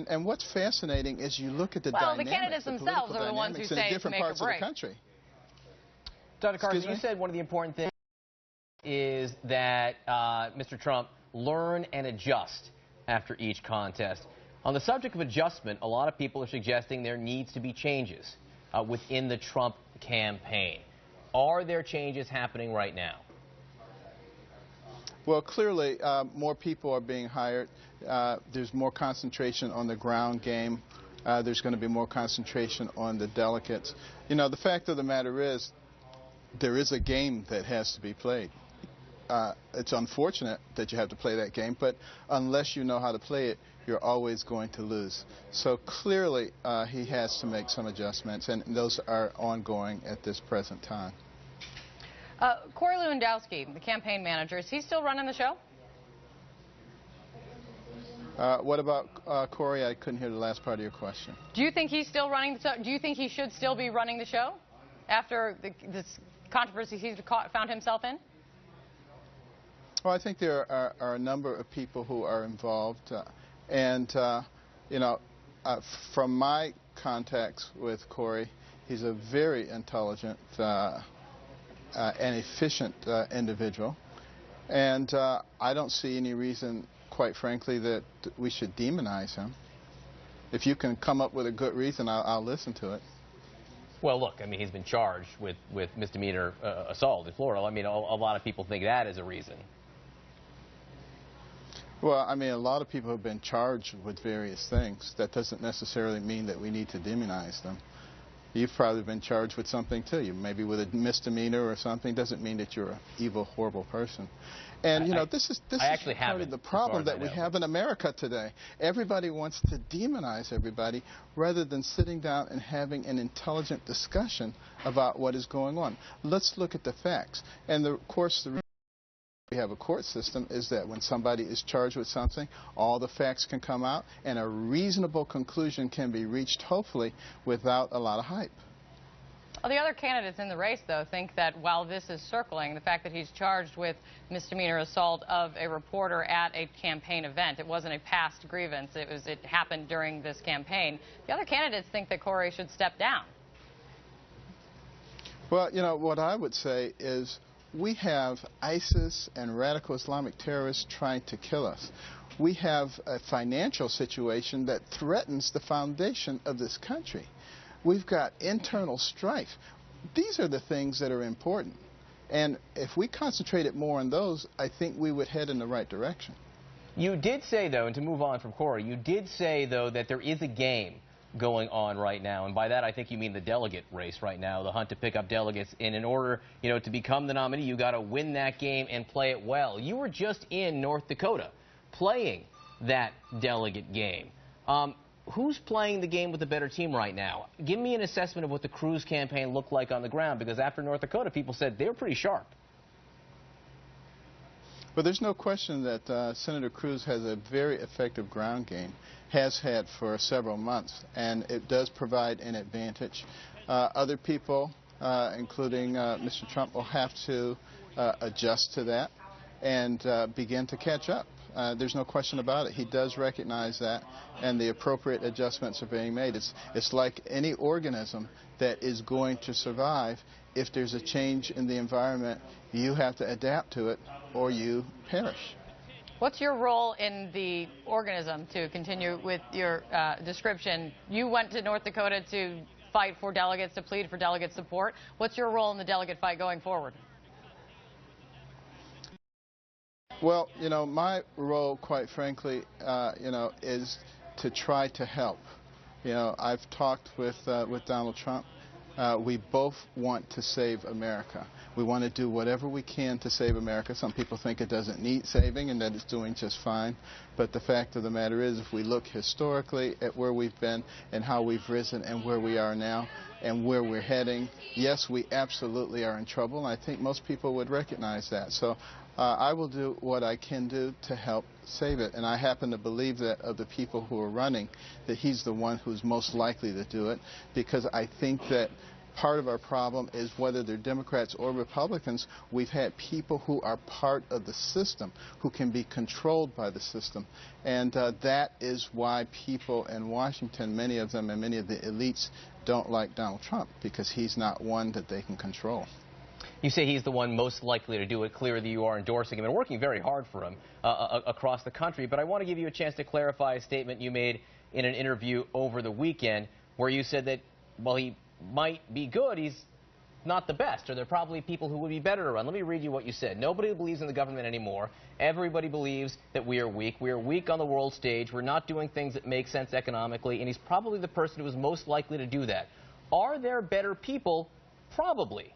And what's fascinating is you look at the well, dynamics, the candidates themselves are the ones who say different make parts or of break. the country. Dr. Carson, you said one of the important things is that Mr. Trump learn and adjust after each contest. On the subject of adjustment, a lot of people are suggesting there needs to be changes within the Trump campaign. Are there changes happening right now? Well, clearly, more people are being hired. There's more concentration on the ground game. There's going to be more concentration on the delegates. You know, the fact of the matter is, there is a game that has to be played. It's unfortunate that you have to play that game, but unless you know how to play it, you're always going to lose. So clearly, he has to make some adjustments, and those are ongoing at this present time. Corey Lewandowski, the campaign manager, is he still running the show? What about Corey? I couldn't hear the last part of your question. Do you think he's still running the show? Do you think he should still be running the show after this controversy he's found himself in? Well, I think there are a number of people who are involved, you know, from my contacts with Corey, he's a very intelligent and efficient individual, and I don't see any reason, quite frankly, that we should demonize him. If you can come up with a good reason, I'll listen to it. Well, look, I mean, he's been charged with misdemeanor assault in Florida. I mean, a lot of people think that is a reason. Well, I mean, a lot of people have been charged with various things. That doesn't necessarily mean that we need to demonize them. You've probably been charged with something, too. You maybe with a misdemeanor or something. Doesn't mean that you're an evil, horrible person. And, you know, this is part of the problem that we have in America today. Everybody wants to demonize everybody rather than sitting down and having an intelligent discussion about what is going on. Let's look at the facts. And, of course, the reason we have a court system is that when somebody is charged with something, all the facts can come out and a reasonable conclusion can be reached, hopefully, without a lot of hype. Well, the other candidates in the race, though, think that while this is circling, the fact that he's charged with misdemeanor assault of a reporter at a campaign event, it wasn't a past grievance, it happened during this campaign. The other candidates think that Corey should step down. Well, you know, what I would say is we have ISIS and radical Islamic terrorists trying to kill us. We have a financial situation that threatens the foundation of this country. We've got internal strife. These are the things that are important. And if we concentrated more on those, I think we would head in the right direction. You did say, though, and to move on from Corey, you did say, though, that there is a game going on right now, and by that I think you mean the delegate race right now, the hunt to pick up delegates. And in order, you know, to become the nominee, you got to win that game and play it well. You were just in North Dakota playing that delegate game. Who's playing the game with a better team right now? Give me an assessment of what the Cruz campaign looked like on the ground, because after North Dakota, people said they were pretty sharp. Well, there's no question that Senator Cruz has a very effective ground game, has had for several months, and it does provide an advantage. Other people, including Mr. Trump, will have to adjust to that and begin to catch up. There's no question about it. He does recognize that, and the appropriate adjustments are being made. It's like any organism that is going to survive. If there's a change in the environment, you have to adapt to it or you perish. What's your role in the organism, to continue with your description? You went to North Dakota to fight for delegates, to plead for delegate support. What's your role in the delegate fight going forward? Well, you know, my role, quite frankly, you know, is to try to help. You know, I've talked with Donald Trump. We both want to save America. We want to do whatever we can to save America. Some people think it doesn't need saving and that it's doing just fine. But the fact of the matter is, if we look historically at where we've been and how we've risen and where we are now and where we're heading, yes, we absolutely are in trouble. And I think most people would recognize that. So I will do what I can do to help save it. And I happen to believe that of the people who are running, that he's the one who's most likely to do it, because I think that part of our problem is whether they're Democrats or Republicans, we've had people who are part of the system, who can be controlled by the system. And that is why people in Washington, many of them and many of the elites, don't like Donald Trump, because he's not one that they can control. You say he's the one most likely to do it. Clear that you are endorsing him and working very hard for him across the country. But I want to give you a chance to clarify a statement you made in an interview over the weekend where you said that, while he might be good, he's not the best, or there are probably people who would be better to run. Let me read you what you said. Nobody believes in the government anymore. Everybody believes that we are weak. We are weak on the world stage. We're not doing things that make sense economically, and he's probably the person who is most likely to do that. Are there better people? Probably.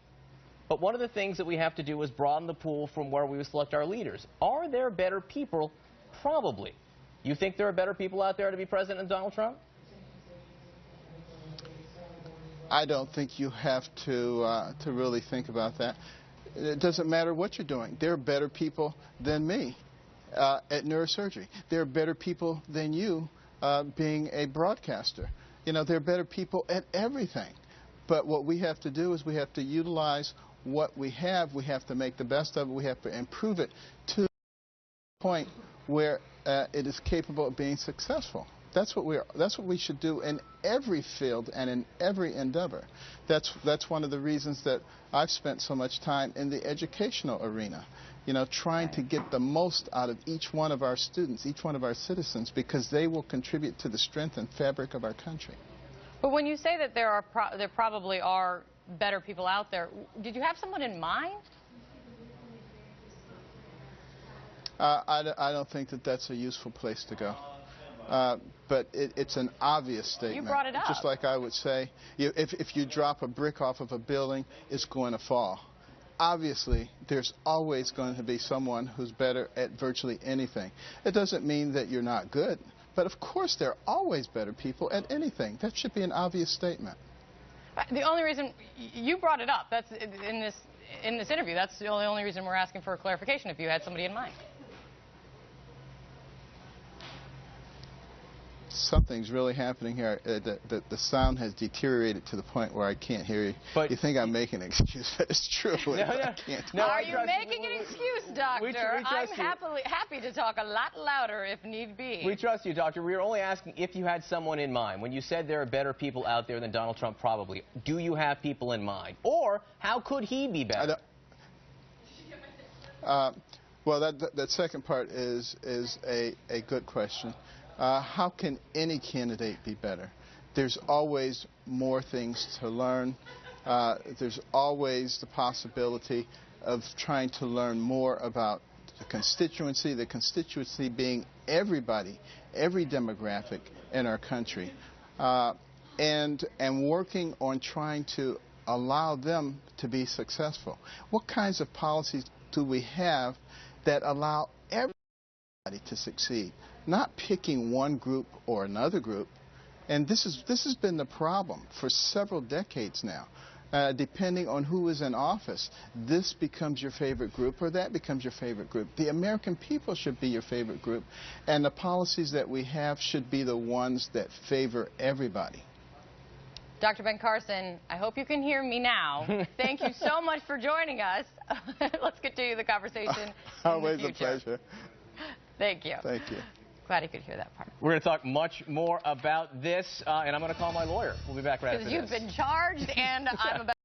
But one of the things that we have to do is broaden the pool from where we select our leaders. Are there better people? Probably. You think there are better people out there to be president than Donald Trump? I don't think you have to really think about that. It doesn't matter what you're doing. There are better people than me at neurosurgery. There are better people than you being a broadcaster. You know, there are better people at everything. But what we have to do is we have to utilize what we have. We have to make the best of it. We have to improve it to the point where it is capable of being successful. That's what we should do in every field and in every endeavor. That's one of the reasons that I've spent so much time in the educational arena, you know, trying to get the most out of each one of our students, each one of our citizens, because they will contribute to the strength and fabric of our country. But when you say that there probably are better people out there, did you have someone in mind? I don't think that that's a useful place to go. But it's an obvious statement. You brought it up. Just like I would say, if you drop a brick off of a building, it's going to fall. Obviously, there's always going to be someone who's better at virtually anything. It doesn't mean that you're not good, but of course there are always better people at anything. That should be an obvious statement. The only reason you brought it up, that's in this interview, that's the only reason we're asking for a clarification, if you had somebody in mind. Something's really happening here. The sound has deteriorated to the point where I can't hear you. But you think I'm making an excuse, but it's true. Are you making an excuse, Doctor? I'm happy to talk a lot louder if need be. We trust you, Doctor. We were only asking if you had someone in mind. When you said there are better people out there than Donald Trump, probably, do you have people in mind? Or how could he be better? Well, that second part is a good question. How can any candidate be better? There's always more things to learn. There's always the possibility of trying to learn more about the constituency being everybody, every demographic in our country, and working on trying to allow them to be successful. What kinds of policies do we have that allow everybody to succeed? Not picking one group or another group. And this has been the problem for several decades now. Depending on who is in office, this becomes your favorite group or that becomes your favorite group. The American people should be your favorite group, and the policies that we have should be the ones that favor everybody. Dr. Ben Carson, I hope you can hear me now. Thank you so much for joining us. Let's continue the conversation. Always a pleasure. Thank you. Thank you. Glad you could hear that part. We're going to talk much more about this, and I'm going to call my lawyer. We'll be back right after this. Because you've been charged, and I'm about